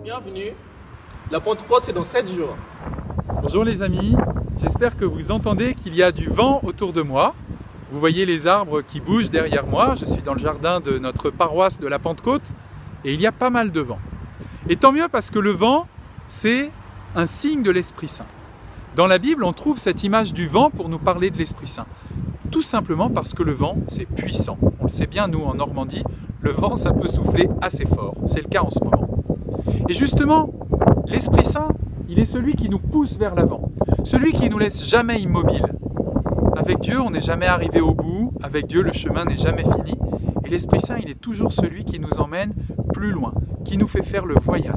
Bienvenue, la Pentecôte c'est dans 7 jours. Bonjour les amis, j'espère que vous entendez qu'il y a du vent autour de moi. Vous voyez les arbres qui bougent derrière moi, je suis dans le jardin de notre paroisse de la Pentecôte et il y a pas mal de vent. Et tant mieux parce que le vent, c'est un signe de l'Esprit Saint. Dans la Bible, on trouve cette image du vent pour nous parler de l'Esprit Saint. Tout simplement parce que le vent, c'est puissant. On le sait bien, nous en Normandie, le vent, ça peut souffler assez fort. C'est le cas en ce moment. Et justement, l'Esprit Saint, il est celui qui nous pousse vers l'avant. Celui qui nous laisse jamais immobiles. Avec Dieu, on n'est jamais arrivé au bout. Avec Dieu, le chemin n'est jamais fini. Et l'Esprit Saint, il est toujours celui qui nous emmène plus loin, qui nous fait faire le voyage.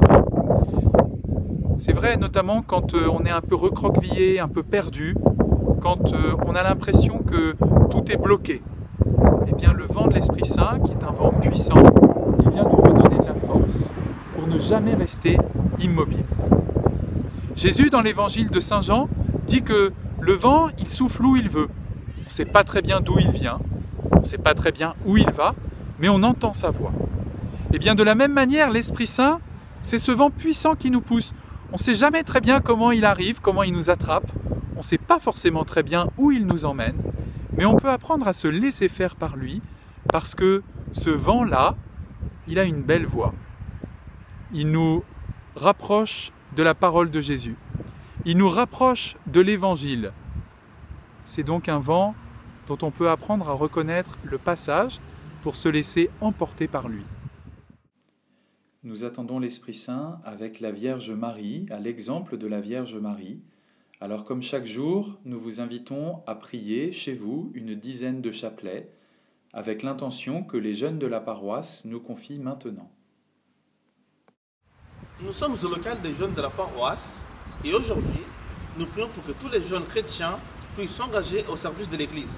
C'est vrai notamment quand on est un peu recroquevillé, un peu perdu, quand on a l'impression que tout est bloqué. Eh bien, le vent de l'Esprit Saint, qui est un vent puissant, il vient nous redonner de la force pour ne jamais rester immobile. Jésus, dans l'évangile de Saint Jean, dit que le vent, il souffle où il veut. On ne sait pas très bien d'où il vient, on ne sait pas très bien où il va, mais on entend sa voix. Et bien, de la même manière, l'Esprit Saint, c'est ce vent puissant qui nous pousse. On ne sait jamais très bien comment il arrive, comment il nous attrape. On ne sait pas forcément très bien où il nous emmène, mais on peut apprendre à se laisser faire par lui, parce que ce vent-là, il a une belle voix. Il nous rapproche de la parole de Jésus. Il nous rapproche de l'Évangile. C'est donc un vent dont on peut apprendre à reconnaître le passage pour se laisser emporter par lui. Nous attendons l'Esprit Saint avec la Vierge Marie, à l'exemple de la Vierge Marie. Alors comme chaque jour, nous vous invitons à prier chez vous une dizaine de chapelets, avec l'intention que les jeunes de la paroisse nous confient maintenant. Nous sommes au local des jeunes de la paroisse et aujourd'hui, nous prions pour que tous les jeunes chrétiens puissent s'engager au service de l'Église.